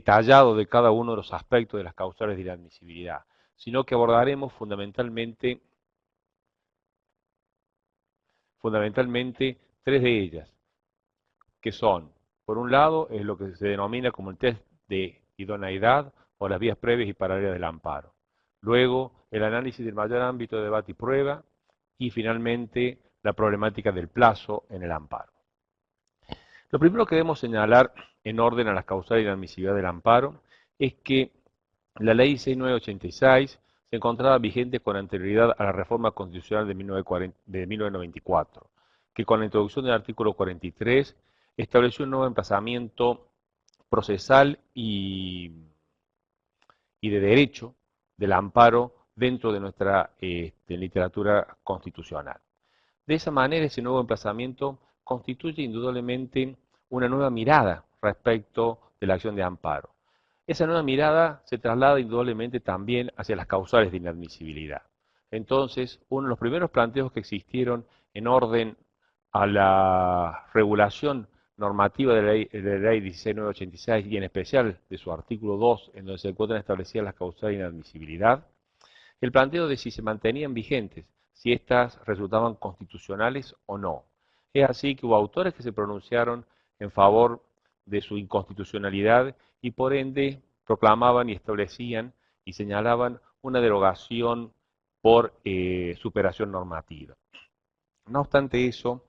detallado de cada uno de los aspectos de las causales de inadmisibilidad, sino que abordaremos fundamentalmente tres de ellas, que son, por un lado, es lo que se denomina como el test de idoneidad o las vías previas y paralelas del amparo. Luego, el análisis del mayor ámbito de debate y prueba, y finalmente, la problemática del plazo en el amparo. Lo primero que debemos señalar en orden a las causales de inadmisibilidad del amparo es que la ley 6986 se encontraba vigente con anterioridad a la reforma constitucional de 1994, que con la introducción del artículo 43 estableció un nuevo emplazamiento procesal y de derecho del amparo dentro de nuestra literatura constitucional. De esa manera, ese nuevo emplazamiento constituye indudablemente una nueva mirada respecto de la acción de amparo. Esa nueva mirada se traslada indudablemente también hacia las causales de inadmisibilidad. Entonces, uno de los primeros planteos que existieron en orden a la regulación normativa de la ley 16986 y en especial de su artículo 2, en donde se encuentran establecidas las causales de inadmisibilidad, el planteo de si se mantenían vigentes, si éstas resultaban constitucionales o no. Es así que hubo autores que se pronunciaron en favor de su inconstitucionalidad y por ende proclamaban y establecían y señalaban una derogación por superación normativa. No obstante eso,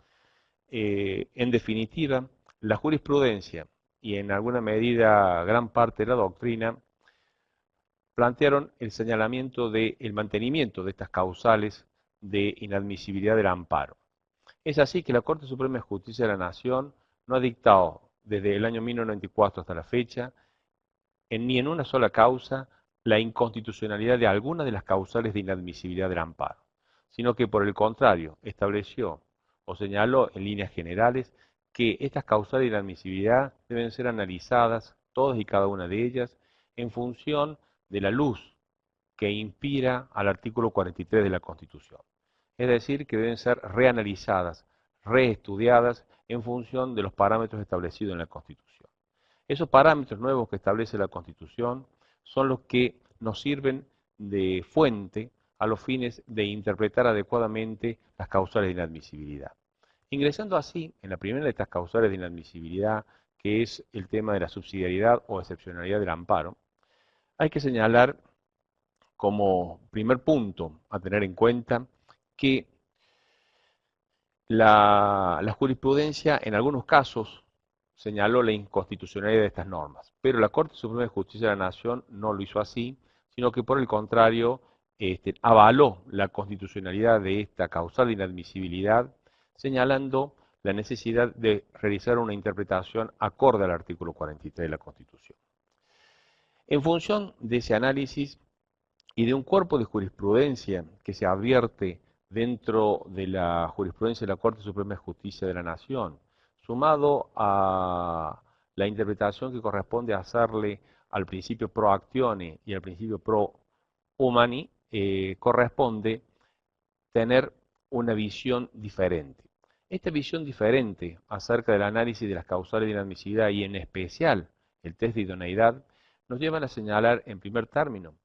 en definitiva, la jurisprudencia y en alguna medida gran parte de la doctrina plantearon el señalamiento del mantenimiento de estas causales de inadmisibilidad del amparo. Es así que la Corte Suprema de Justicia de la Nación no ha dictado desde el año 1994 hasta la fecha, ni en una sola causa, la inconstitucionalidad de alguna de las causales de inadmisibilidad del amparo, sino que por el contrario estableció o señaló en líneas generales que estas causales de inadmisibilidad deben ser analizadas, todas y cada una de ellas, en función de la luz que inspira al artículo 43 de la Constitución. Es decir, que deben ser reanalizadas, reestudiadas en función de los parámetros establecidos en la Constitución. Esos parámetros nuevos que establece la Constitución son los que nos sirven de fuente a los fines de interpretar adecuadamente las causales de inadmisibilidad. Ingresando así en la primera de estas causales de inadmisibilidad, que es el tema de la subsidiariedad o excepcionalidad del amparo, hay que señalar como primer punto a tener en cuenta que la jurisprudencia en algunos casos señaló la inconstitucionalidad de estas normas, pero la Corte Suprema de Justicia de la Nación no lo hizo así, sino que por el contrario avaló la constitucionalidad de esta causal de inadmisibilidad, señalando la necesidad de realizar una interpretación acorde al artículo 43 de la Constitución. En función de ese análisis y de un cuerpo de jurisprudencia que se advierte dentro de la jurisprudencia de la Corte Suprema de Justicia de la Nación, sumado a la interpretación que corresponde hacerle al principio pro actione y al principio pro humani, corresponde tener una visión diferente. Esta visión diferente acerca del análisis de las causales de inadmisibilidad y en especial el test de idoneidad nos llevan a señalar en primer término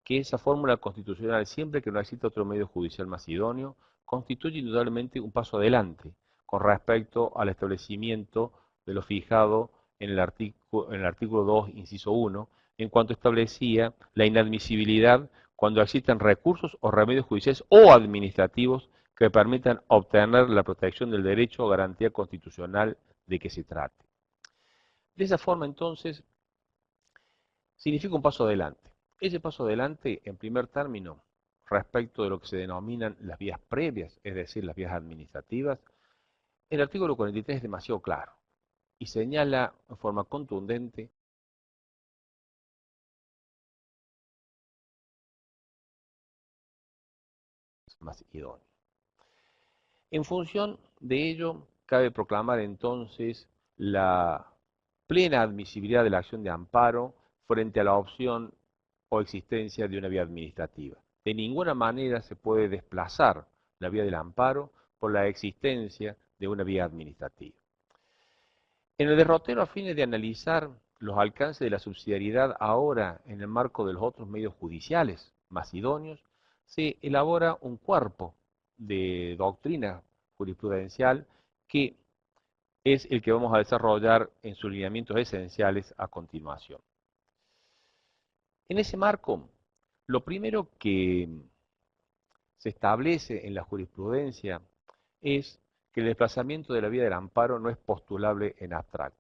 que esa fórmula constitucional, siempre que no exista otro medio judicial más idóneo, constituye indudablemente un paso adelante con respecto al establecimiento de lo fijado en el artículo 2, inciso 1, en cuanto establecía la inadmisibilidad cuando existan recursos o remedios judiciales o administrativos que permitan obtener la protección del derecho o garantía constitucional de que se trate. De esa forma, entonces, significa un paso adelante. Ese paso adelante, en primer término, respecto de lo que se denominan las vías previas, es decir, las vías administrativas, el artículo 43 es demasiado claro y señala en forma contundente más idóneo. En función de ello, cabe proclamar entonces la plena admisibilidad de la acción de amparo frente a la opción o existencia de una vía administrativa. De ninguna manera se puede desplazar la vía del amparo por la existencia de una vía administrativa. En el derrotero, a fines de analizar los alcances de la subsidiariedad ahora en el marco de los otros medios judiciales más idóneos, se elabora un cuerpo de doctrina jurisprudencial que es el que vamos a desarrollar en sus lineamientos esenciales a continuación. En ese marco, lo primero que se establece en la jurisprudencia es que el desplazamiento de la vía del amparo no es postulable en abstracto.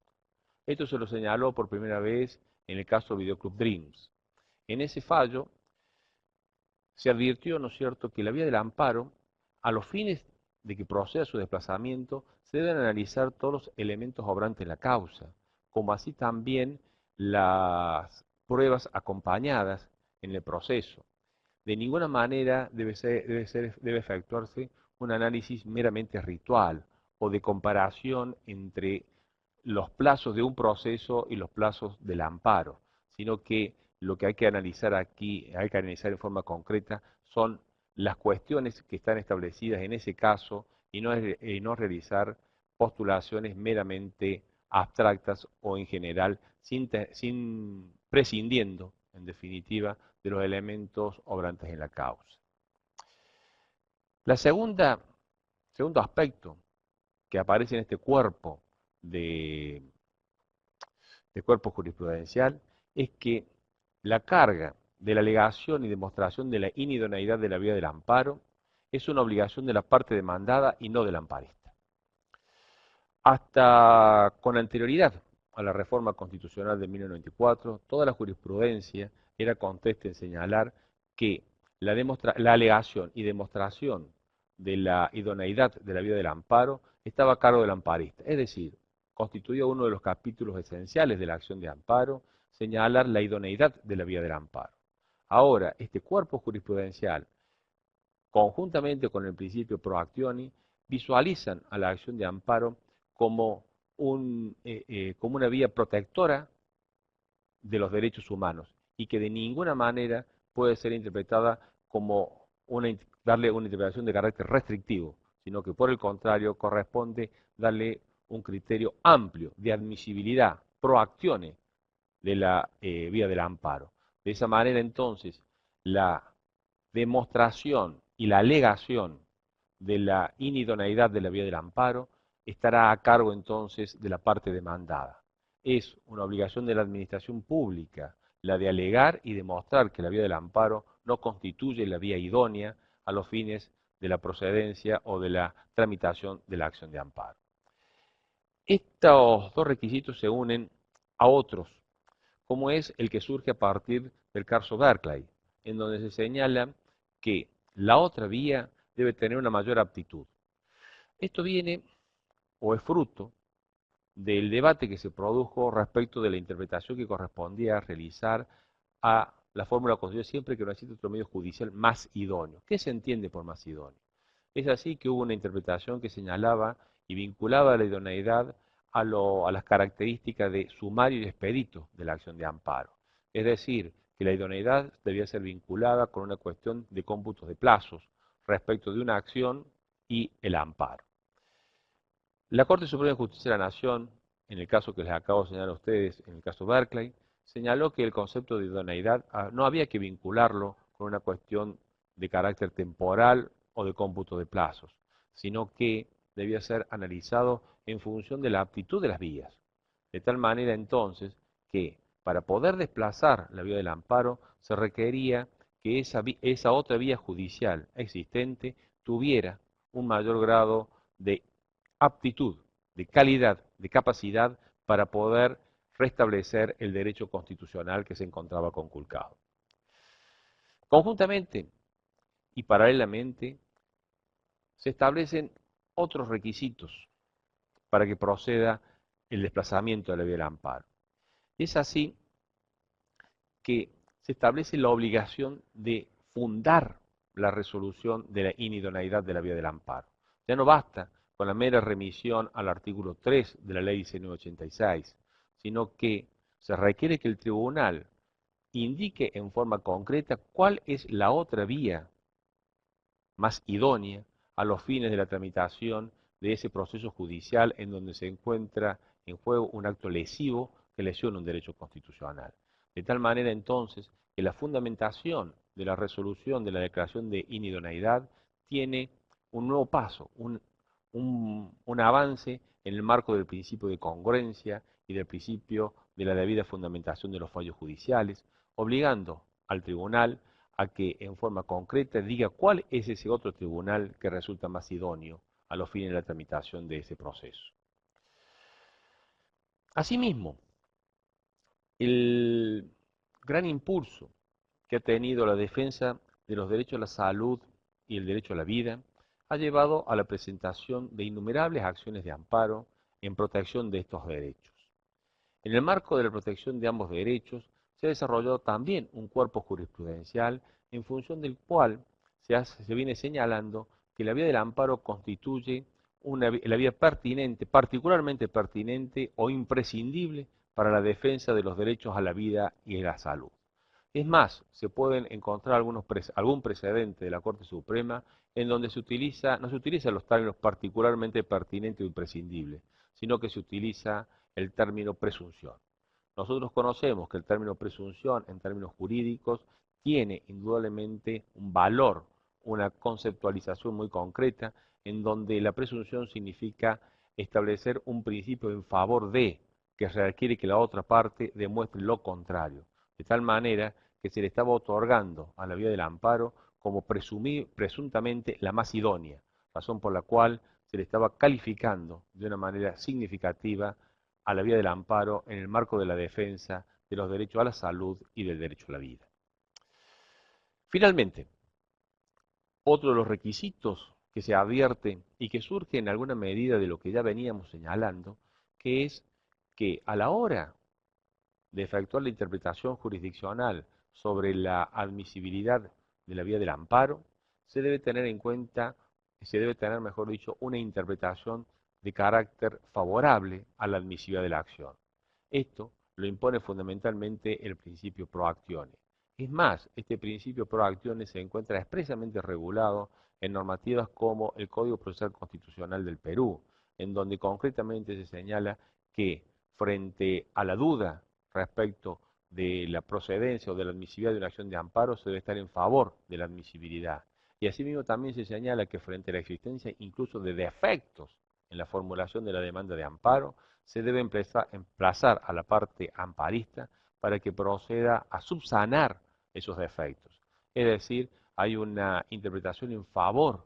Esto se lo señaló por primera vez en el caso Videoclub Dreams. En ese fallo se advirtió, ¿no es cierto?, que la vía del amparo, a los fines de que proceda su desplazamiento, se deben analizar todos los elementos obrantes en la causa, como así también las pruebas acompañadas en el proceso. De ninguna manera debe efectuarse un análisis meramente ritual o de comparación entre los plazos de un proceso y los plazos del amparo, sino que lo que hay que analizar aquí, hay que analizar en forma concreta, son las cuestiones que están establecidas en ese caso y no realizar postulaciones meramente abstractas o en general, sin prescindiendo, en definitiva, de los elementos obrantes en la causa. Segundo aspecto que aparece en este cuerpo de cuerpo jurisprudencial es que la carga de la alegación y demostración de la inidoneidad de la vía del amparo es una obligación de la parte demandada y no del amparista. Hasta con anterioridad a la reforma constitucional de 1994, toda la jurisprudencia era contesta en señalar que la alegación y demostración de la idoneidad de la vía del amparo estaba a cargo del amparista, es decir, constituía uno de los capítulos esenciales de la acción de amparo, señalar la idoneidad de la vía del amparo. Ahora, este cuerpo jurisprudencial, conjuntamente con el principio pro actioni, visualizan a la acción de amparo como una vía protectora de los derechos humanos y que de ninguna manera puede ser interpretada como darle una interpretación de carácter restrictivo, sino que por el contrario corresponde darle un criterio amplio de admisibilidad, pro actione de la vía del amparo. De esa manera entonces la demostración y la alegación de la inidoneidad de la vía del amparo estará a cargo entonces de la parte demandada. Es una obligación de la administración pública la de alegar y demostrar que la vía del amparo no constituye la vía idónea a los fines de la procedencia o de la tramitación de la acción de amparo. Estos dos requisitos se unen a otros, como es el que surge a partir del caso Berkeley, en donde se señala que la otra vía debe tener una mayor aptitud. Esto viene o es fruto del debate que se produjo respecto de la interpretación que correspondía realizar a la fórmula constitucional siempre que no existe otro medio judicial más idóneo. ¿Qué se entiende por más idóneo? Es así que hubo una interpretación que señalaba y vinculaba la idoneidad a las características de sumario y expedito de la acción de amparo. Es decir, que la idoneidad debía ser vinculada con una cuestión de cómputos de plazos respecto de una acción y el amparo. La Corte Suprema de Justicia de la Nación, en el caso que les acabo de señalar a ustedes, en el caso Berkeley, señaló que el concepto de idoneidad no había que vincularlo con una cuestión de carácter temporal o de cómputo de plazos, sino que debía ser analizado en función de la aptitud de las vías. De tal manera entonces que para poder desplazar la vía del amparo se requería que esa otra vía judicial existente tuviera un mayor grado de aptitud, de calidad, de capacidad para poder restablecer el derecho constitucional que se encontraba conculcado. Conjuntamente y paralelamente se establecen otros requisitos para que proceda el desplazamiento de la vía del amparo. Es así que se establece la obligación de fundar la resolución de la inidoneidad de la vía del amparo. Ya no basta con la mera remisión al artículo 3 de la ley 1986, sino que se requiere que el tribunal indique en forma concreta cuál es la otra vía más idónea a los fines de la tramitación de ese proceso judicial en donde se encuentra en juego un acto lesivo que lesione un derecho constitucional. De tal manera entonces que la fundamentación de la resolución de la declaración de inidoneidad tiene un nuevo paso, un avance en el marco del principio de congruencia y del principio de la debida fundamentación de los fallos judiciales, obligando al tribunal a que en forma concreta diga cuál es ese otro tribunal que resulta más idóneo a los fines de la tramitación de ese proceso. Asimismo, el gran impulso que ha tenido la defensa de los derechos a la salud y el derecho a la vida ha llevado a la presentación de innumerables acciones de amparo en protección de estos derechos. En el marco de la protección de ambos derechos, se ha desarrollado también un cuerpo jurisprudencial en función del cual se viene señalando que la vía del amparo constituye la vía pertinente, particularmente pertinente o imprescindible para la defensa de los derechos a la vida y a la salud. Es más, se pueden encontrar algún precedente de la Corte Suprema en donde no se utilizan los términos particularmente pertinente o imprescindible, sino que se utiliza el término presunción. Nosotros conocemos que el término presunción en términos jurídicos tiene indudablemente un valor, una conceptualización muy concreta, en donde la presunción significa establecer un principio en favor de, que requiere que la otra parte demuestre lo contrario, de tal manera que se le estaba otorgando a la vía del amparo como presuntamente la más idónea, razón por la cual se le estaba calificando de una manera significativa a la vía del amparo en el marco de la defensa de los derechos a la salud y del derecho a la vida. Finalmente, otro de los requisitos que se advierte y que surge en alguna medida de lo que ya veníamos señalando, que es que a la hora de efectuar la interpretación jurisdiccional sobre la admisibilidad de la vía del amparo, se debe tener en cuenta, mejor dicho, una interpretación de carácter favorable a la admisibilidad de la acción. Esto lo impone fundamentalmente el principio pro actione. Es más, este principio pro actione se encuentra expresamente regulado en normativas como el Código Procesal Constitucional del Perú, en donde concretamente se señala que frente a la duda respecto de la procedencia o de la admisibilidad de una acción de amparo, se debe estar en favor de la admisibilidad. Y asimismo también se señala que frente a la existencia incluso de defectos en la formulación de la demanda de amparo, se debe emplazar a la parte amparista para que proceda a subsanar esos defectos. Es decir, hay una interpretación en favor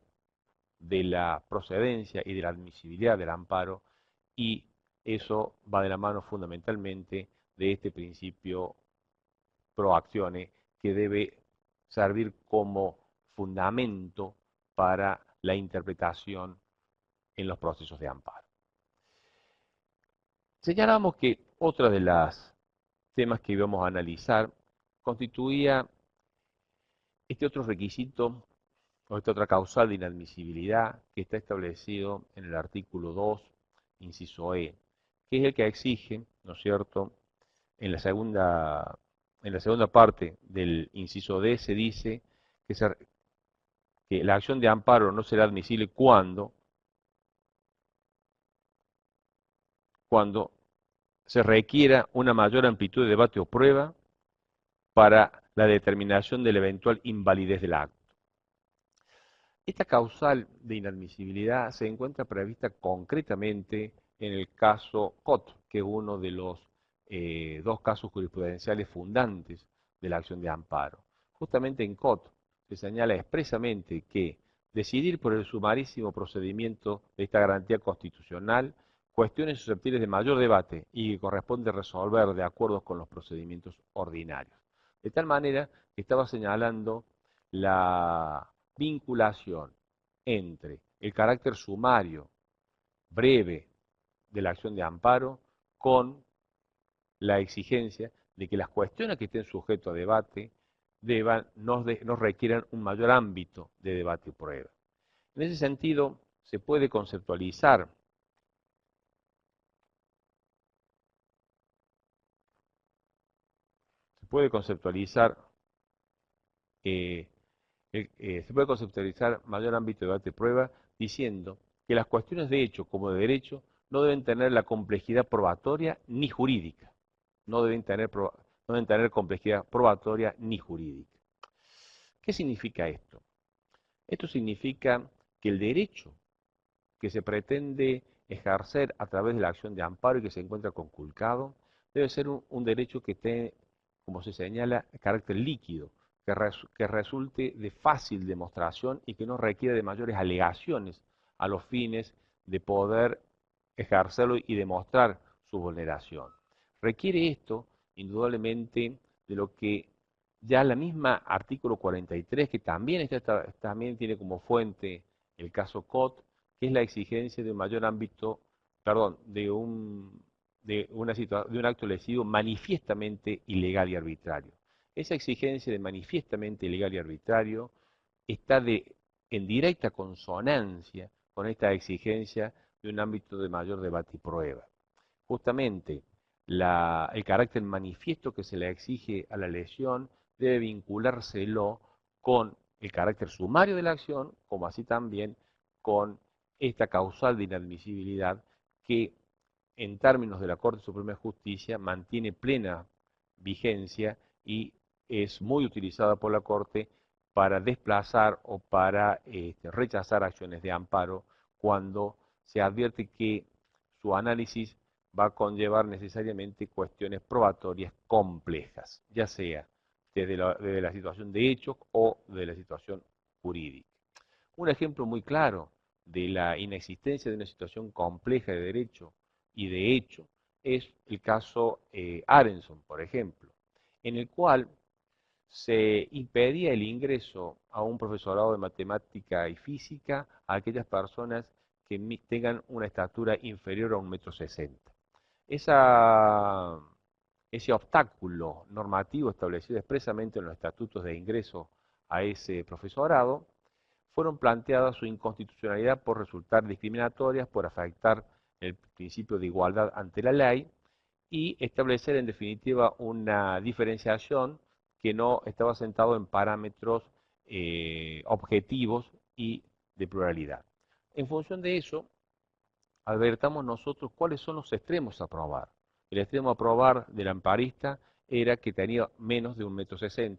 de la procedencia y de la admisibilidad del amparo, y eso va de la mano fundamentalmente de este principio pro actione que debe servir como fundamento para la interpretación en los procesos de amparo. Señalamos que otra de las temas que íbamos a analizar constituía este otro requisito o esta otra causal de inadmisibilidad que está establecido en el artículo 2, inciso E, que es el que exige, ¿no es cierto?, en la segunda parte del inciso D se dice que la acción de amparo no será admisible cuando se requiera una mayor amplitud de debate o prueba para la determinación de la eventual invalidez del acto. Esta causal de inadmisibilidad se encuentra prevista concretamente en el caso Cot, que es uno de los dos casos jurisprudenciales fundantes de la acción de amparo. Justamente en Cot se señala expresamente que decidir por el sumarísimo procedimiento de esta garantía constitucional cuestiones susceptibles de mayor debate y que corresponde resolver de acuerdo con los procedimientos ordinarios. De tal manera que estaba señalando la vinculación entre el carácter sumario, breve, de la acción de amparo con la exigencia de que las cuestiones que estén sujetas a debate nos requieran un mayor ámbito de debate y prueba. En ese sentido, se puede conceptualizar mayor ámbito de debate y prueba diciendo que las cuestiones de hecho como de derecho no deben tener la complejidad probatoria ni jurídica. no deben tener complejidad probatoria ni jurídica. ¿Qué significa esto? Esto significa que el derecho que se pretende ejercer a través de la acción de amparo y que se encuentra conculcado, debe ser un derecho que tenga, como se señala, carácter líquido, que resulte de fácil demostración y que no requiera de mayores alegaciones a los fines de poder ejercerlo y demostrar su vulneración. Requiere esto, indudablemente, de lo que ya la misma artículo 43, que también tiene como fuente el caso Cot, que es la exigencia de un mayor ámbito, perdón, de un acto lesivo manifiestamente ilegal y arbitrario. Esa exigencia de manifiestamente ilegal y arbitrario está en directa consonancia con esta exigencia de un ámbito de mayor debate y prueba. Justamente el carácter manifiesto que se le exige a la lesión debe vinculárselo con el carácter sumario de la acción, como así también con esta causal de inadmisibilidad que, en términos de la Corte Suprema de Justicia, mantiene plena vigencia y es muy utilizada por la Corte para desplazar o para rechazar acciones de amparo cuando se advierte que su análisis va a conllevar necesariamente cuestiones probatorias complejas, ya sea desde la situación de hechos o de la situación jurídica. Un ejemplo muy claro de la inexistencia de una situación compleja de derecho y de hecho es el caso Arenson, por ejemplo, en el cual se impedía el ingreso a un profesorado de matemática y física a aquellas personas que tengan una estatura inferior a 1,60 m. Ese obstáculo normativo establecido expresamente en los estatutos de ingreso a ese profesorado fueron planteadas su inconstitucionalidad por resultar discriminatorias, por afectar el principio de igualdad ante la ley y establecer en definitiva una diferenciación que no estaba sentado en parámetros objetivos y de pluralidad. En función de eso, advertamos nosotros cuáles son los extremos a probar. El extremo a probar del amparista era que tenía menos de 1,60 m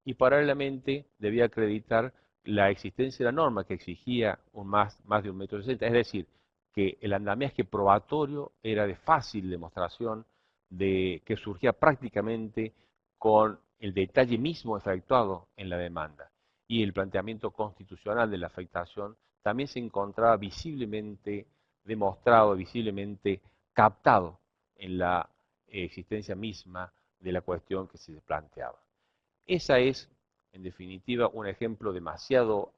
y paralelamente debía acreditar la existencia de la norma que exigía más de 1,60 m, es decir, que el andamiaje probatorio era de fácil demostración, que surgía prácticamente con el detalle mismo efectuado en la demanda. Y el planteamiento constitucional de la afectación también se encontraba visiblemente demostrado, visiblemente captado en la existencia misma de la cuestión que se planteaba. Esa es, en definitiva, un ejemplo demasiado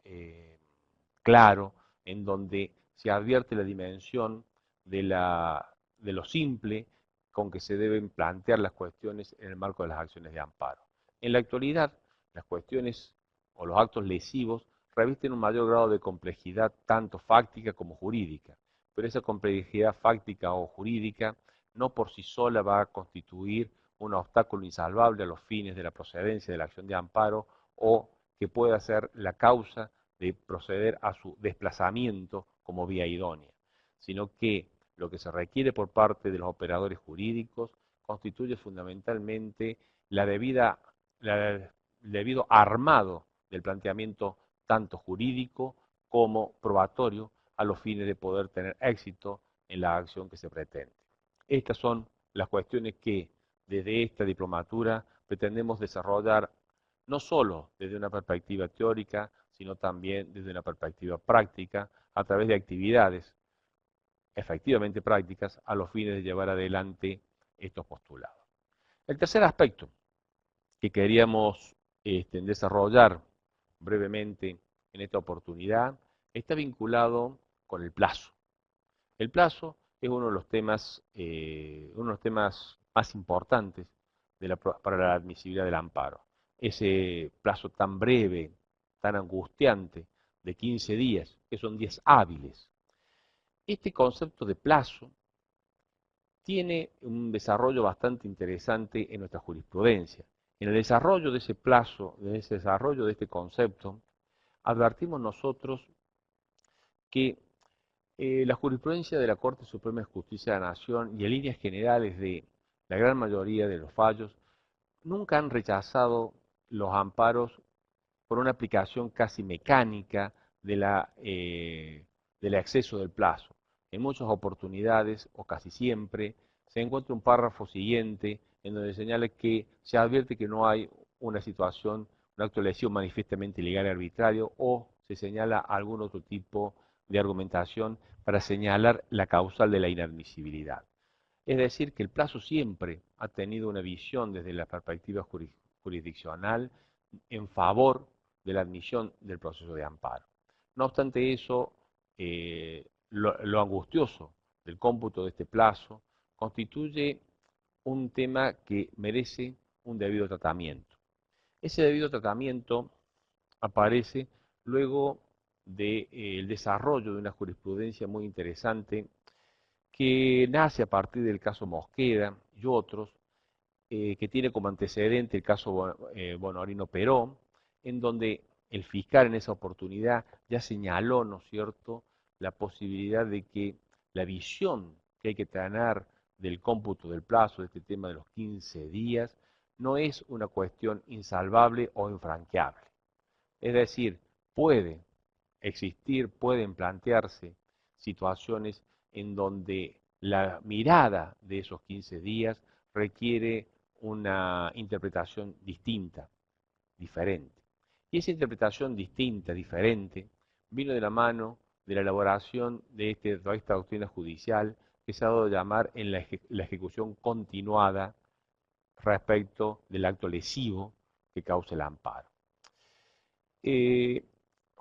claro en donde se advierte la dimensión de lo simple con que se deben plantear las cuestiones en el marco de las acciones de amparo. En la actualidad, las cuestiones o los actos lesivos revisten un mayor grado de complejidad tanto fáctica como jurídica, pero esa complejidad fáctica o jurídica no por sí sola va a constituir un obstáculo insalvable a los fines de la procedencia de la acción de amparo o que pueda ser la causa de proceder a su desplazamiento como vía idónea, sino que lo que se requiere por parte de los operadores jurídicos constituye fundamentalmente el debido armado del planteamiento tanto jurídico como probatorio a los fines de poder tener éxito en la acción que se pretende. Estas son las cuestiones que desde esta diplomatura pretendemos desarrollar no solo desde una perspectiva teórica, sino también desde una perspectiva práctica, a través de actividades efectivamente prácticas a los fines de llevar adelante estos postulados. El tercer aspecto que queríamos desarrollar brevemente en esta oportunidad está vinculado con el plazo. El plazo es uno de los temas más importantes para la admisibilidad del amparo. Ese plazo tan breve, tan angustiante, de 15 días, que son días hábiles. Este concepto de plazo tiene un desarrollo bastante interesante en nuestra jurisprudencia. En el desarrollo de ese plazo, en ese desarrollo de este concepto, advertimos nosotros que la jurisprudencia de la Corte Suprema de Justicia de la Nación y en líneas generales de la gran mayoría de los fallos, nunca han rechazado los amparos por una aplicación casi mecánica del exceso del plazo. En muchas oportunidades, o casi siempre, se encuentra un párrafo siguiente en donde señala que se advierte que no hay una situación, un acto lesivo manifiestamente ilegal y arbitrario, o se señala algún otro tipo de argumentación para señalar la causal de la inadmisibilidad. Es decir, que el plazo siempre ha tenido una visión desde la perspectiva jurisdiccional en favor de la admisión del proceso de amparo. No obstante eso, lo angustioso del cómputo de este plazo constituye un tema que merece un debido tratamiento. Ese debido tratamiento aparece luego del desarrollo de una jurisprudencia muy interesante que nace a partir del caso Mosqueda y otros, que tiene como antecedente el caso Bonorino Perón, en donde el fiscal en esa oportunidad ya señaló, ¿no es cierto?, la posibilidad de que la visión que hay que tener del cómputo del plazo, de este tema de los 15 días, no es una cuestión insalvable o infranqueable. Es decir, puede existir, pueden plantearse situaciones en donde la mirada de esos 15 días requiere una interpretación distinta, diferente. Y esa interpretación distinta, diferente, vino de la mano de la elaboración de esta doctrina judicial que se ha dado a llamar en la ejecución continuada respecto del acto lesivo que causa el amparo. Eh,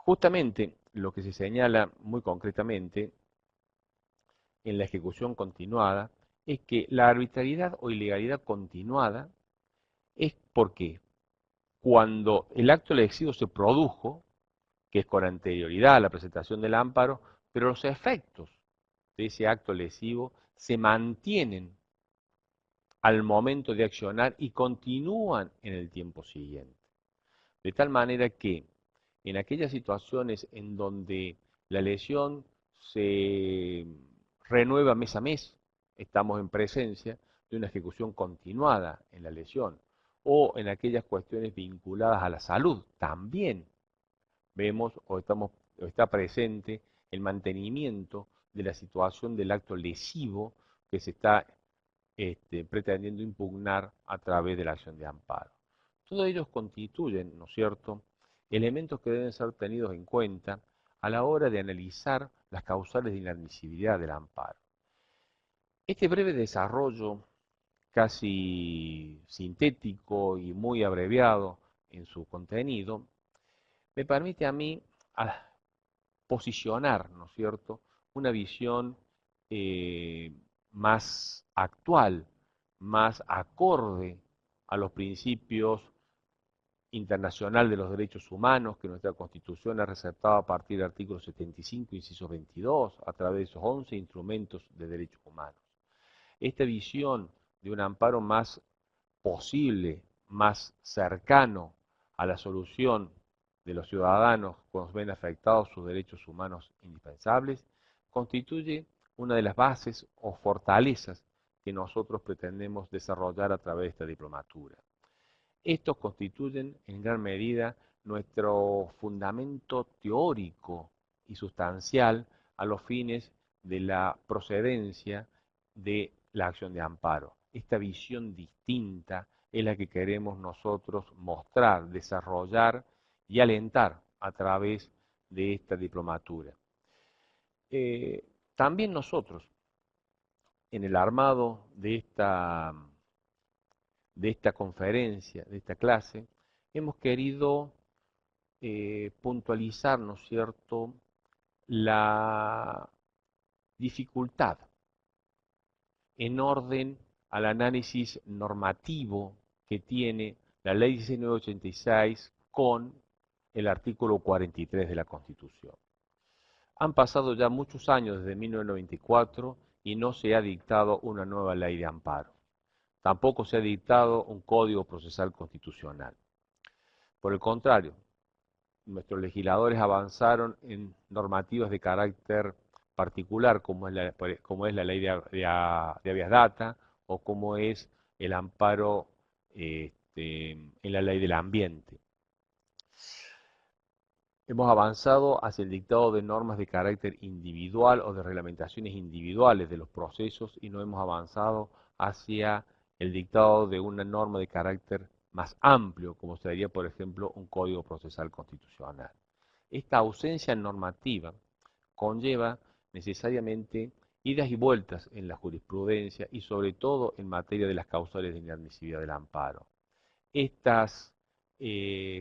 Justamente lo que se señala muy concretamente en la ejecución continuada es que la arbitrariedad o ilegalidad continuada es porque cuando el acto lesivo se produjo, que es con anterioridad a la presentación del amparo, pero los efectos de ese acto lesivo se mantienen al momento de accionar y continúan en el tiempo siguiente. De tal manera que en aquellas situaciones en donde la lesión se renueva mes a mes, estamos en presencia de una ejecución continuada en la lesión, o en aquellas cuestiones vinculadas a la salud, también vemos o está presente el mantenimiento de la situación del acto lesivo que se está pretendiendo impugnar a través de la acción de amparo. Todos ellos constituyen, ¿no es cierto?, elementos que deben ser tenidos en cuenta a la hora de analizar las causales de inadmisibilidad del amparo. Este breve desarrollo, casi sintético y muy abreviado en su contenido, me permite a mí posicionar, ¿no es cierto?, una visión más actual, más acorde a los principios internacional de los derechos humanos que nuestra Constitución ha resaltado a partir del artículo 75, inciso 22, a través de esos 11 instrumentos de derechos humanos. Esta visión de un amparo más posible, más cercano a la solución de los ciudadanos cuando ven afectados sus derechos humanos indispensables, constituye una de las bases o fortalezas que nosotros pretendemos desarrollar a través de esta diplomatura. Estos constituyen en gran medida nuestro fundamento teórico y sustancial a los fines de la procedencia de la acción de amparo. Esta visión distinta es la que queremos nosotros mostrar, desarrollar y alentar a través de esta diplomatura. También nosotros, en el armado de esta conferencia, de esta clase, hemos querido puntualizar, ¿no es cierto?, la dificultad en orden al análisis normativo que tiene la Ley 1986 con el artículo 43 de la Constitución. Han pasado ya muchos años desde 1994 y no se ha dictado una nueva ley de amparo. Tampoco se ha dictado un código procesal constitucional. Por el contrario, nuestros legisladores avanzaron en normativas de carácter particular, como es la ley de habeas data, o como es el amparo en la ley del ambiente. Hemos avanzado hacia el dictado de normas de carácter individual o de reglamentaciones individuales de los procesos y no hemos avanzado hacia el dictado de una norma de carácter más amplio, como sería, por ejemplo, un código procesal constitucional. Esta ausencia normativa conlleva necesariamente idas y vueltas en la jurisprudencia y sobre todo en materia de las causales de inadmisibilidad del amparo. Estas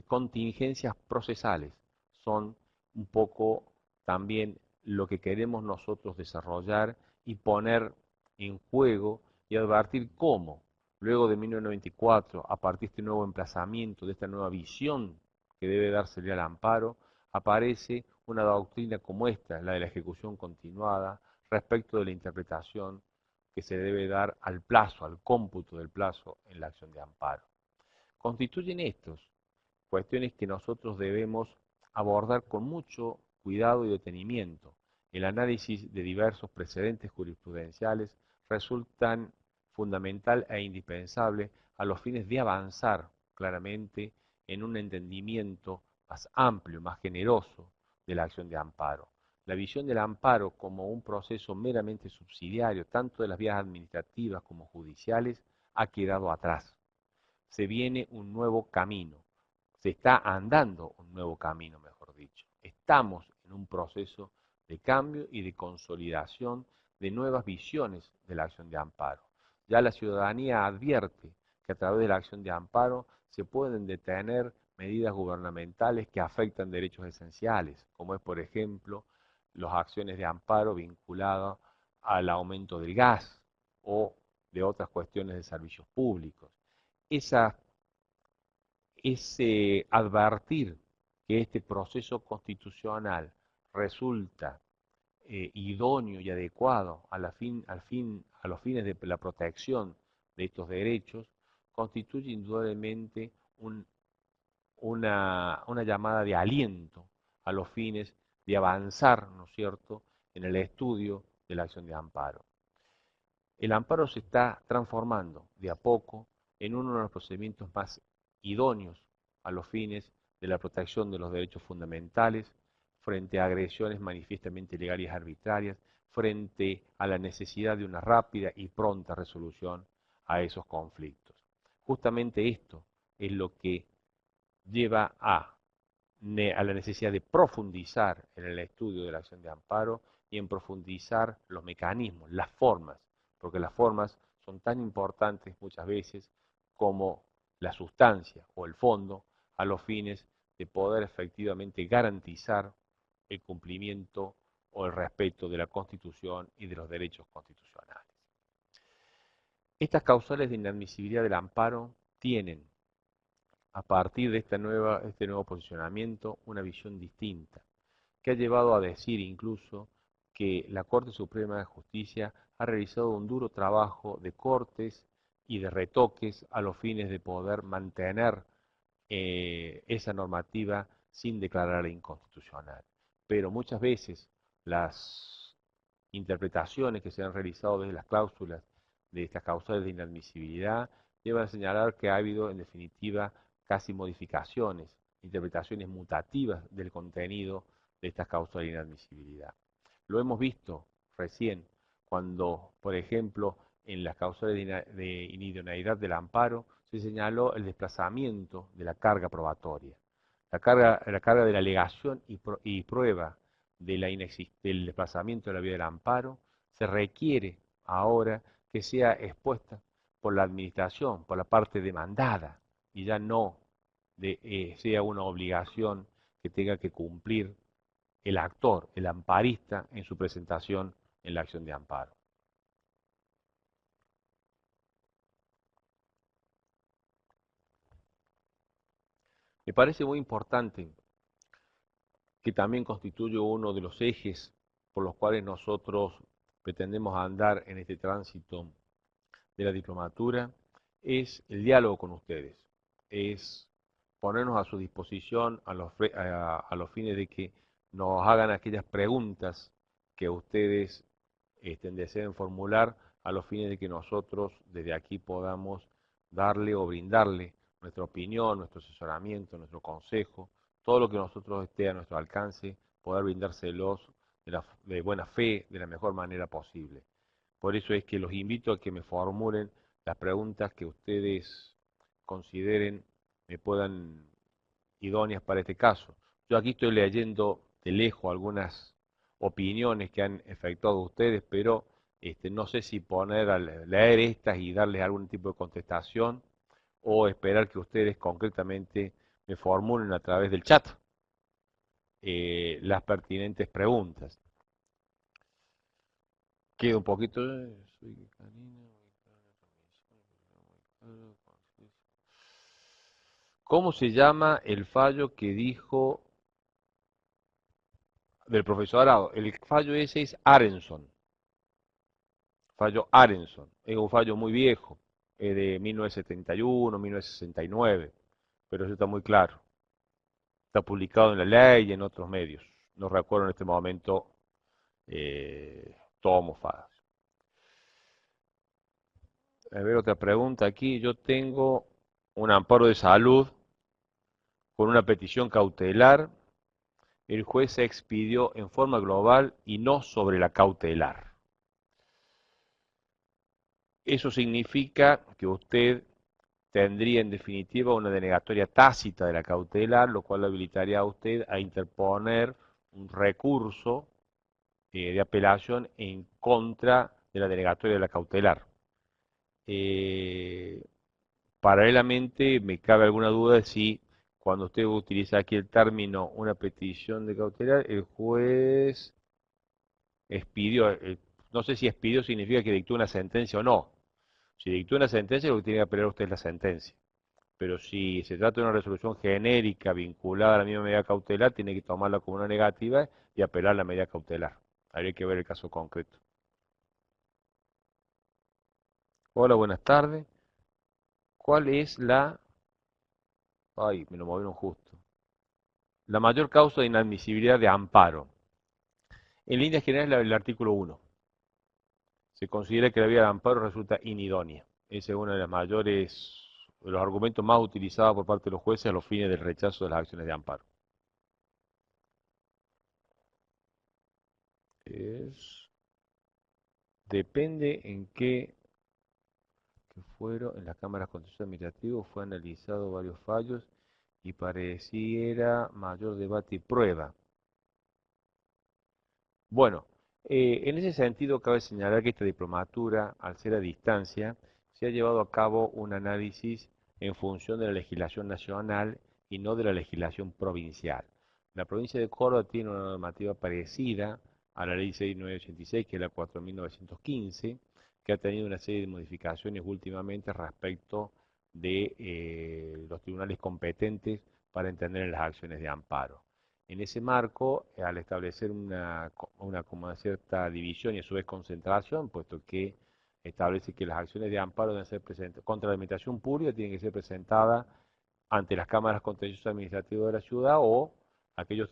contingencias procesales son un poco también lo que queremos nosotros desarrollar y poner en juego y advertir cómo, luego de 1994, a partir de este nuevo emplazamiento, de esta nueva visión que debe dársele al amparo, aparece una doctrina como esta, la de la ejecución continuada, respecto de la interpretación que se debe dar al plazo, al cómputo del plazo en la acción de amparo. Constituyen estos cuestiones que nosotros debemos abordar con mucho cuidado y detenimiento. El análisis de diversos precedentes jurisprudenciales resultan fundamental e indispensable a los fines de avanzar claramente en un entendimiento más amplio, más generoso de la acción de amparo. La visión del amparo como un proceso meramente subsidiario, tanto de las vías administrativas como judiciales, ha quedado atrás. Se viene un nuevo camino, se está andando un nuevo camino, mejor dicho. Estamos en un proceso de cambio y de consolidación de nuevas visiones de la acción de amparo. Ya la ciudadanía advierte que a través de la acción de amparo se pueden detener medidas gubernamentales que afectan derechos esenciales, como es, por ejemplo, las acciones de amparo vinculadas al aumento del gas o de otras cuestiones de servicios públicos. Ese advertir que este proceso constitucional resulta idóneo y adecuado a los fines de la protección de estos derechos, constituye indudablemente una llamada de aliento a los fines de avanzar, ¿no es cierto?, en el estudio de la acción de amparo. El amparo se está transformando de a poco en uno de los procedimientos más idóneos a los fines de la protección de los derechos fundamentales frente a agresiones manifiestamente ilegales y arbitrarias, frente a la necesidad de una rápida y pronta resolución a esos conflictos. Justamente esto es lo que lleva a la necesidad de profundizar en el estudio de la acción de amparo y en profundizar los mecanismos, las formas, porque las formas son tan importantes muchas veces como la sustancia o el fondo a los fines de poder efectivamente garantizar el cumplimiento o el respeto de la Constitución y de los derechos constitucionales. Estas causales de inadmisibilidad del amparo tienen, a partir de este nuevo posicionamiento, una visión distinta, que ha llevado a decir incluso que la Corte Suprema de Justicia ha realizado un duro trabajo de cortes y de retoques a los fines de poder mantener esa normativa sin declararla inconstitucional. Pero muchas veces las interpretaciones que se han realizado desde las cláusulas de estas causales de inadmisibilidad llevan a señalar que ha habido, en definitiva, casi modificaciones, interpretaciones mutativas del contenido de estas causas de inadmisibilidad. Lo hemos visto recién cuando, por ejemplo, en las causas de inidoneidad del amparo se señaló el desplazamiento de la carga probatoria. La carga de la alegación y prueba del desplazamiento de la vía del amparo se requiere ahora que sea expuesta por la administración, por la parte demandada, y ya no sea una obligación que tenga que cumplir el actor, el amparista, en su presentación en la acción de amparo. Me parece muy importante que también constituye uno de los ejes por los cuales nosotros pretendemos andar en este tránsito de la diplomatura, es el diálogo con ustedes, es ponernos a su disposición a los fines de que nos hagan aquellas preguntas que ustedes deseen formular a los fines de que nosotros desde aquí podamos darle o brindarle nuestra opinión, nuestro asesoramiento, nuestro consejo, todo lo que nosotros esté a nuestro alcance, poder brindárselos de buena fe, de la mejor manera posible. Por eso es que los invito a que me formulen las preguntas que ustedes consideren me puedan idóneas para este caso. Yo aquí estoy leyendo de lejos algunas opiniones que han efectuado ustedes, pero no sé si poner a leer estas y darles algún tipo de contestación o esperar que ustedes concretamente me formulen a través del chat las pertinentes preguntas. Queda un poquito. ¿Cómo se llama el fallo que dijo del profesorado? El fallo ese es Arenson. Fallo Arenson. Es un fallo muy viejo, es de 1971, 1969, pero eso está muy claro. Está publicado en la ley y en otros medios. No recuerdo en este momento tomos. A ver, otra pregunta aquí. Yo tengo un amparo de salud con una petición cautelar. El juez se expidió en forma global y no sobre la cautelar. Eso significa que usted tendría en definitiva una denegatoria tácita de la cautelar, lo cual habilitaría a usted a interponer un recurso de apelación en contra de la denegatoria de la cautelar. Paralelamente, me cabe alguna duda de si cuando usted utiliza aquí el término una petición de cautelar, el juez expidió, no sé si expidió significa que dictó una sentencia o no. Si dictó una sentencia, lo que tiene que apelar usted es la sentencia. Pero si se trata de una resolución genérica vinculada a la misma medida cautelar, tiene que tomarla como una negativa y apelar a la medida cautelar. Habría que ver el caso concreto. Hola, buenas tardes. ¿Cuál es la... Ay, me lo movieron justo. La mayor causa de inadmisibilidad de amparo. En líneas generales, el artículo 1. Se considera que la vía de amparo resulta inidónea. Ese es uno de los argumentos más utilizados por parte de los jueces a los fines del rechazo de las acciones de amparo. Depende en qué que fueron, en las cámaras contencioso administrativo fue analizado varios fallos y pareciera mayor debate y prueba. Bueno, en ese sentido cabe señalar que esta diplomatura, al ser a distancia, se ha llevado a cabo un análisis en función de la legislación nacional y no de la legislación provincial. La provincia de Córdoba tiene una normativa parecida a la ley 6986, que es la 4915, que ha tenido una serie de modificaciones últimamente respecto de los tribunales competentes para entender las acciones de amparo. En ese marco, al establecer como cierta división y a su vez concentración, puesto que establece que las acciones de amparo deben ser presentadas contra la administración pública, tienen que ser presentadas ante las cámaras contencioso administrativas de la ciudad o aquellas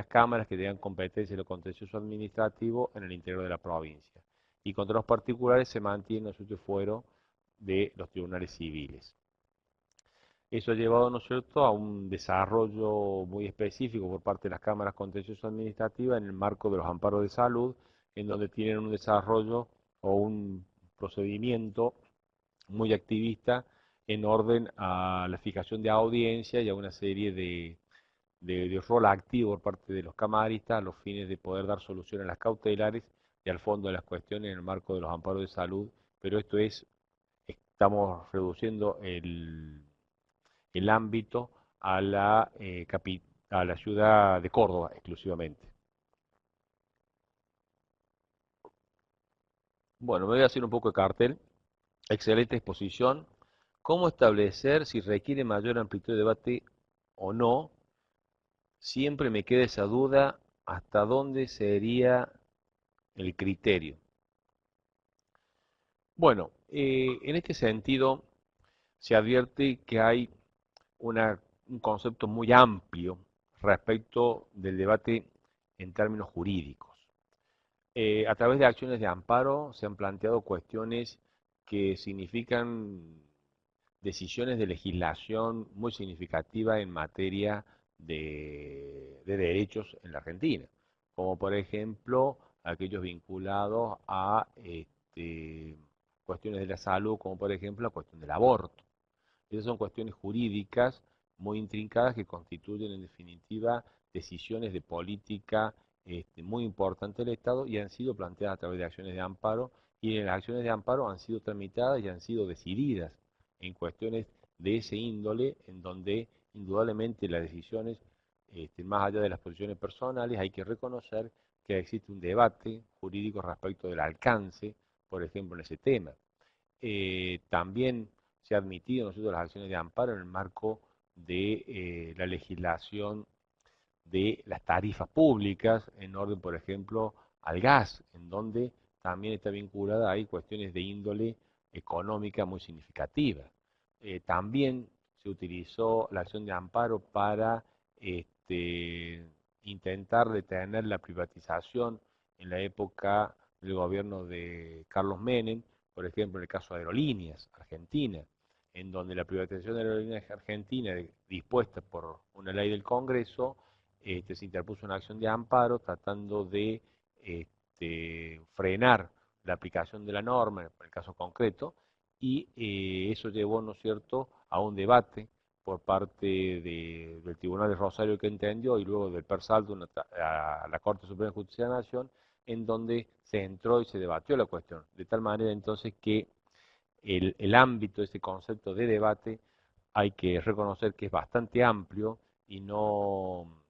cámaras que tengan competencia en lo contencioso administrativo en el interior de la provincia. Y contra los particulares se mantiene el fuero de los tribunales civiles. Eso ha llevado, ¿no es cierto?, a un desarrollo muy específico por parte de las cámaras contenciosas administrativas en el marco de los amparos de salud, en donde tienen un desarrollo o un procedimiento muy activista en orden a la fijación de audiencia y a una serie de rol activo por parte de los camaristas a los fines de poder dar solución a las cautelares y al fondo de las cuestiones en el marco de los amparos de salud, pero estamos reduciendo el ámbito a la ciudad de Córdoba exclusivamente. Bueno, me voy a hacer un poco de cartel. Excelente exposición. ¿Cómo establecer si requiere mayor amplitud de debate o no? Siempre me queda esa duda hasta dónde sería el criterio. Bueno, en este sentido se advierte que hay un concepto muy amplio respecto del debate en términos jurídicos. A través de acciones de amparo se han planteado cuestiones que significan decisiones de legislación muy significativa en materia de derechos en la Argentina, como por ejemplo aquellos vinculados a cuestiones de la salud, como por ejemplo la cuestión del aborto. Esas son cuestiones jurídicas muy intrincadas que constituyen en definitiva decisiones de política muy importantes del Estado y han sido planteadas a través de acciones de amparo y en las acciones de amparo han sido tramitadas y han sido decididas en cuestiones de ese índole en donde indudablemente las decisiones, más allá de las posiciones personales, hay que reconocer que existe un debate jurídico respecto del alcance, por ejemplo, en ese tema. También se ha admitido nosotros las acciones de amparo en el marco de la legislación de las tarifas públicas, en orden, por ejemplo, al gas, en donde también está vinculada hay cuestiones de índole económica muy significativa. También se utilizó la acción de amparo para intentar detener la privatización en la época del gobierno de Carlos Menem, por ejemplo, en el caso de Aerolíneas Argentina, en donde la privatización de Aerolíneas Argentina, dispuesta por una ley del Congreso, se interpuso una acción de amparo tratando de frenar la aplicación de la norma, en el caso concreto, y eso llevó, ¿no es cierto?, a un debate por parte del Tribunal de Rosario que entendió y luego del Persaldo a la Corte Suprema de Justicia de la Nación, en donde se entró y se debatió la cuestión, de tal manera entonces que el ámbito, ese concepto de debate, hay que reconocer que es bastante amplio y no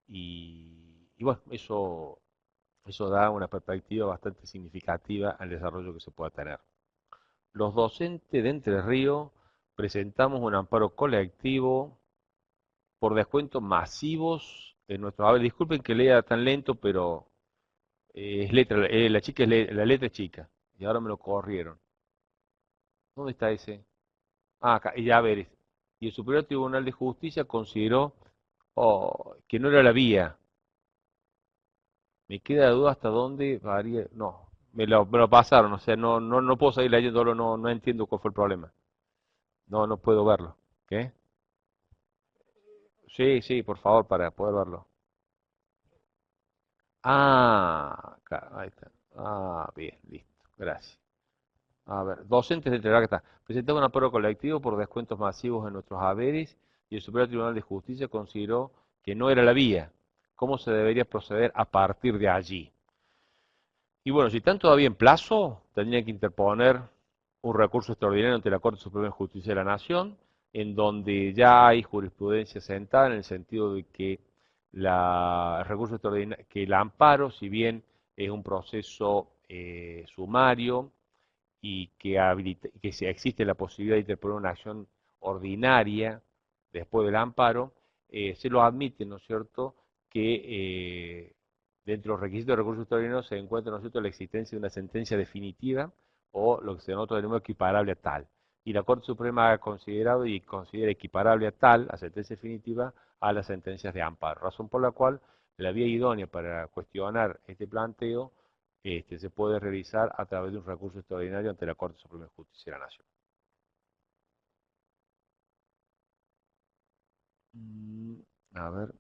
y bueno, eso da una perspectiva bastante significativa al desarrollo que se pueda tener. Los docentes de Entre Ríos presentamos un amparo colectivo por descuentos masivos en nuestros... A ver, disculpen que lea tan lento, pero es letra, la chica la letra es chica y ahora me lo corrieron. ¿Dónde está ese? Ah, acá, y ya ver. Y el Superior Tribunal de Justicia consideró que no era la vía. Me queda duda hasta dónde varía. No, me lo pasaron, o sea, no puedo seguir leyéndolo, no entiendo cuál fue el problema. No puedo verlo. ¿Qué? Sí, sí, por favor, para poder verlo. Ah, acá, ahí está. Ah, bien, listo. Gracias. A ver, docentes de Entrerá que está. Presentamos un amparo colectivo por descuentos masivos en nuestros haberes y el Superior Tribunal de Justicia consideró que no era la vía. ¿Cómo se debería proceder a partir de allí? Y bueno, si están todavía en plazo, tendrían que interponer un recurso extraordinario ante la Corte Suprema de Justicia de la Nación, en donde ya hay jurisprudencia sentada en el sentido de que el recurso extraordinario, que el amparo, si bien es un proceso sumario y que existe la posibilidad de interponer una acción ordinaria después del amparo, se lo admite, ¿no es cierto?, que dentro de los requisitos de recursos extraordinarios se encuentra, ¿no es cierto?, la existencia de una sentencia definitiva o lo que se denota de nuevo equiparable a tal. Y la Corte Suprema ha considerado y considera equiparable a tal, a sentencia definitiva, a las sentencias de amparo, razón por la cual la vía idónea para cuestionar este planteo se puede realizar a través de un recurso extraordinario ante la Corte Suprema de Justicia de la Nación. Mm, A ver,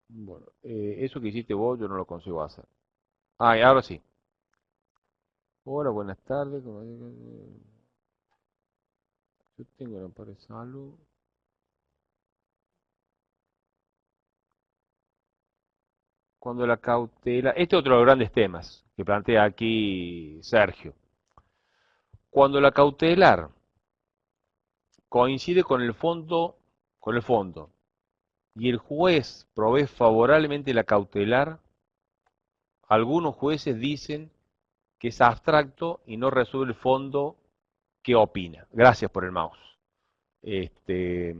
bueno, eso que hiciste vos yo no lo consigo hacer. Ah, y ahora sí. Hola, buenas tardes. Yo tengo la amparo de salud. Cuando la cautela, este es otro de los grandes temas que plantea aquí Sergio. Cuando la cautelar coincide con el fondo, y el juez provee favorablemente la cautelar, algunos jueces dicen que es abstracto y no resuelve el fondo. ¿Qué opina? Gracias por el mouse. Este,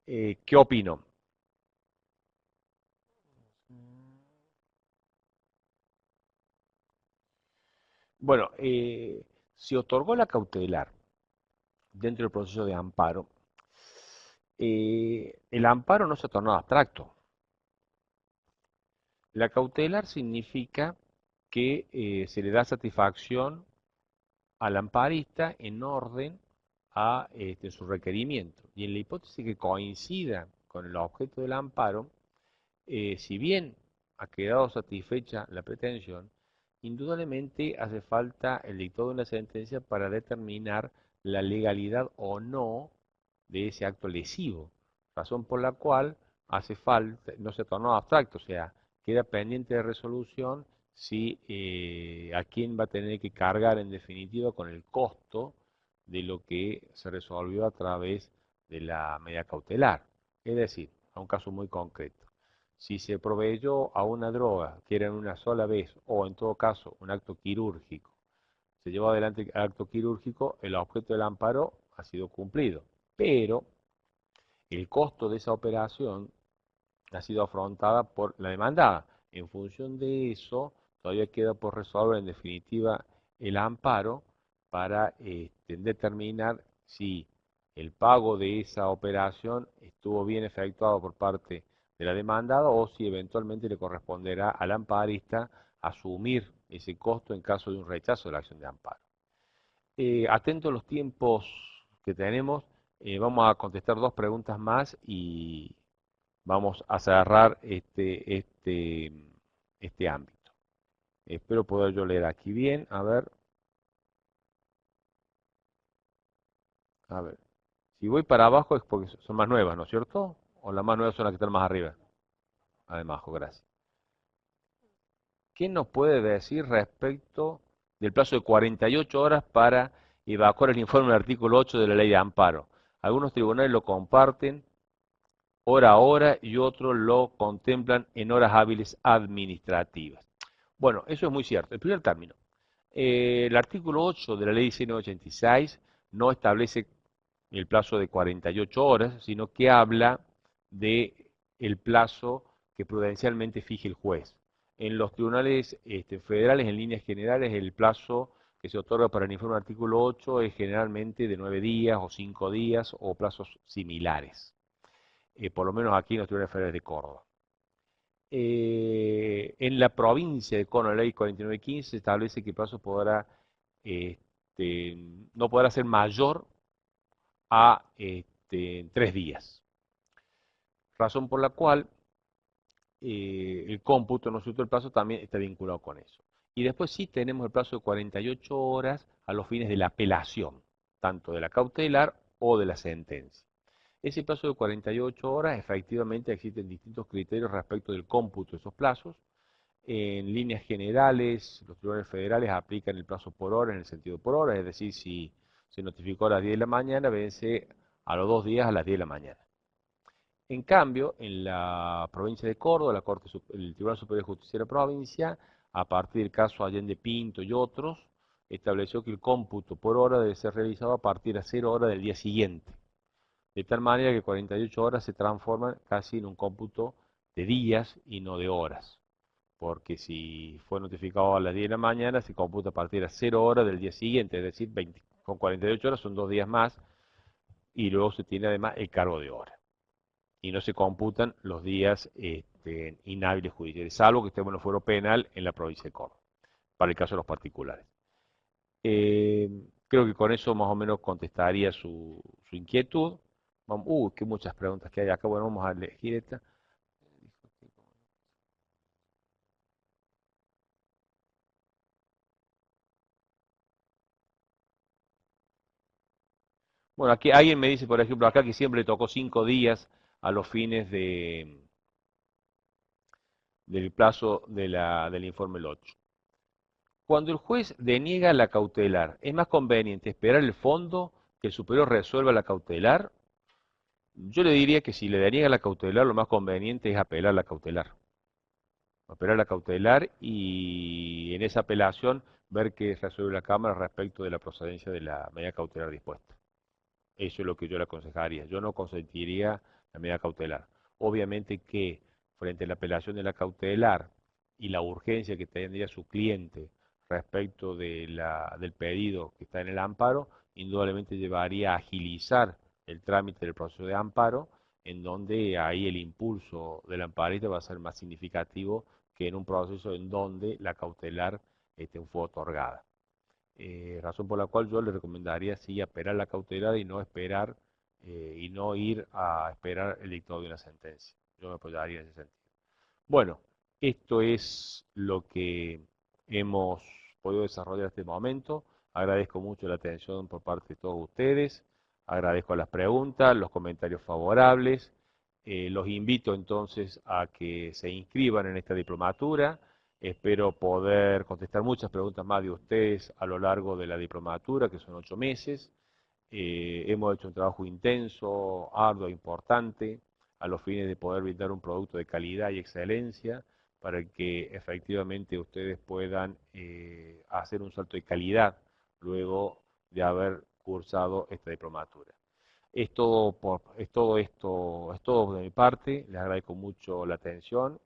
¿Qué opino? Bueno, se otorgó la cautelar dentro del proceso de amparo el amparo no se ha tornado abstracto. La cautelar significa que se le da satisfacción al amparista en orden a su requerimiento. Y en la hipótesis que coincida con el objeto del amparo, si bien ha quedado satisfecha la pretensión, indudablemente hace falta el dictado de una sentencia para determinar la legalidad o no de ese acto lesivo, razón por la cual hace falta, no se tornó abstracto, o sea, queda pendiente de resolución si a quién va a tener que cargar en definitiva con el costo de lo que se resolvió a través de la medida cautelar. Es decir, a un caso muy concreto. Si se proveyó a una droga que era en una sola vez o en todo caso un acto quirúrgico, se llevó adelante el acto quirúrgico, el objeto del amparo ha sido cumplido, pero el costo de esa operación ha sido afrontada por la demandada. En función de eso, todavía queda por resolver en definitiva el amparo para determinar si el pago de esa operación estuvo bien efectuado por parte de la demandada o si eventualmente le corresponderá al amparista asumir ese costo en caso de un rechazo de la acción de amparo. Atento a los tiempos que tenemos, vamos a contestar dos preguntas más y vamos a cerrar este ámbito. Espero poder yo leer aquí bien. A ver. Si voy para abajo es porque son más nuevas, ¿no es cierto? O las más nuevas son las que están más arriba. Además, gracias. ¿Qué nos puede decir respecto del plazo de 48 horas para evacuar el informe del artículo 8 de la ley de amparo? Algunos tribunales lo comparten hora a hora y otros lo contemplan en horas hábiles administrativas. Bueno, eso es muy cierto. El primer término. El artículo 8 de la ley 1986 no establece el plazo de 48 horas, sino que habla de el plazo que prudencialmente fije el juez. En los tribunales federales, en líneas generales, el plazo que se otorga para el informe del artículo 8 es generalmente de 9 días o 5 días o plazos similares. Por lo menos aquí en los tribunales federales de Córdoba. En la provincia de Córdoba, la ley 4915, se establece que el plazo no podrá ser mayor a 3 días. Razón por la cual el cómputo, ¿no es cierto?, el plazo también está vinculado con eso. Y después sí tenemos el plazo de 48 horas a los fines de la apelación, tanto de la cautelar o de la sentencia. Ese plazo de 48 horas, efectivamente existen distintos criterios respecto del cómputo de esos plazos. En líneas generales, los tribunales federales aplican el plazo por hora en el sentido por hora, es decir, si se notificó a las 10 de la mañana, vence a los 2 días a las 10 de la mañana. En cambio, en la provincia de Córdoba, el Tribunal Superior de Justicia de la provincia, a partir del caso Allende Pinto y otros, estableció que el cómputo por hora debe ser realizado a partir de 0 horas del día siguiente. De tal manera que 48 horas se transforman casi en un cómputo de días y no de horas. Porque si fue notificado a las 10 de la mañana, se computa a partir de 0 horas del día siguiente, es decir, con 48 horas son 2 días más, y luego se tiene además el cargo de hora. Y no se computan los días inhábiles judiciales, salvo que estemos en el fuero penal en la provincia de Córdoba, para el caso de los particulares. Creo que con eso más o menos contestaría su inquietud. Que muchas preguntas que hay acá. Bueno, vamos a elegir esta. Bueno, aquí alguien me dice, por ejemplo, acá que siempre le tocó 5 días a los fines del plazo del informe el 8. Cuando el juez deniega la cautelar, ¿es más conveniente esperar el fondo que el superior resuelva la cautelar? Yo le diría que si le deniega la cautelar, lo más conveniente es apelar la cautelar. Apelar la cautelar y en esa apelación ver qué resuelve la Cámara respecto de la procedencia de la medida cautelar dispuesta. Eso es lo que yo le aconsejaría. Yo no consentiría la medida cautelar. Obviamente que frente a la apelación de la cautelar y la urgencia que tendría su cliente respecto del pedido que está en el amparo, indudablemente llevaría a agilizar el trámite del proceso de amparo, en donde ahí el impulso del amparista va a ser más significativo que en un proceso en donde la cautelar fue otorgada. Razón por la cual yo le recomendaría sí apelar la cautelar y no esperar y no ir a esperar el dictado de una sentencia. Yo me apoyaría en ese sentido. Bueno, esto es lo que hemos podido desarrollar en este momento. Agradezco mucho la atención por parte de todos ustedes. Agradezco las preguntas, los comentarios favorables. Los invito entonces a que se inscriban en esta diplomatura. Espero poder contestar muchas preguntas más de ustedes a lo largo de la diplomatura, que son 8 meses. Hemos hecho un trabajo intenso, arduo, importante, a los fines de poder brindar un producto de calidad y excelencia para que efectivamente ustedes puedan hacer un salto de calidad luego de haber cursado esta diplomatura. Es todo de mi parte, les agradezco mucho la atención.